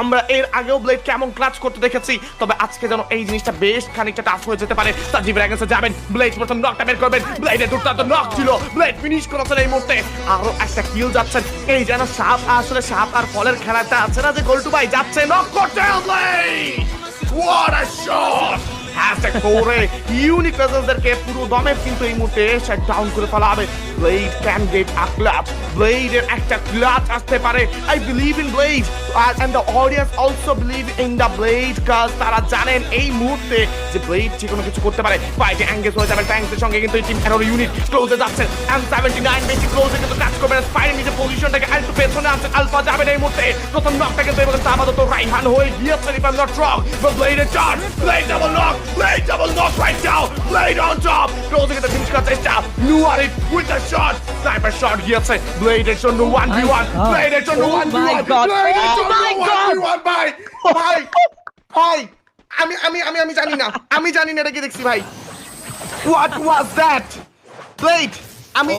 আমরা এর আগেও ব্লেড কেমন ক্লাচ করতে দেখেছি, তবে আজকে যেন এই জিনিসটা বেশ খানিকটা টাফ হয়ে যেতে পারে। সাজিব র্যাঙ্গেসে যাবেন, ব্লেড প্রথম নকটা বের করবেন, ব্লেডের দুর্দান্ত নক ছিল, ব্লেড ফিনিশ করেছেন এই মুহূর্তে। আরো একটা কিল যাচ্ছেন, এই যেন সাপ আসলে সাপ আর ফলের খেলাটা আছে না, যে গোল্টু ভাই যাচ্ছে নক করতে। Blade what a shot! Hashtag করে ইউনিক প্রেজেন্সদেরকে পুরো দমে কিন্তু এই মুহূর্তে শাট ডাউন করে ফেলা হবে। Blade can get a clutch, ব্লেডের একটা ক্লাচ আসতে পারে। I believe in blade and the audience also believe in the blade, কাজ তারা জানেন এই মুহূর্তে যে ব্লেড যে কোনো কিছু করতে পারে। ফাইটে এঙ্গেজ হয়ে যাবে ট্যাঙ্কসের সঙ্গে, কিন্তু এই টিম এরর ইউনিট ক্লোজে যাচ্ছেন। M79 বেশি ক্লোজে কিন্তু কাজ করবেন, স্পাইরের নিজের পজিশনটাকে আরেকটু পেছনে আনছেন। আলফা যাবেন এই মুহূর্তে, প্রথম নকটা কিন্তু এবার আপাতত রাইহান হয়ে গিয়েছে, if I'm not wrong, but ব্লেডের charge, Blade double knock, Blade double knock right now, Blade on top, ক্লোজে কিন্তু ফিনিশ করার চেষ্টা, Nuarit with a shot, sniper shot গিয়েছে, ব্লেডের জন্য 1v1, ব্লেডের জন্য 1v1, ব্লেডের জন্য 1v1 ভাই, ভাই, ভাই, আমি জানি না, এটা কি দেখছি ভাই, what was that? Blade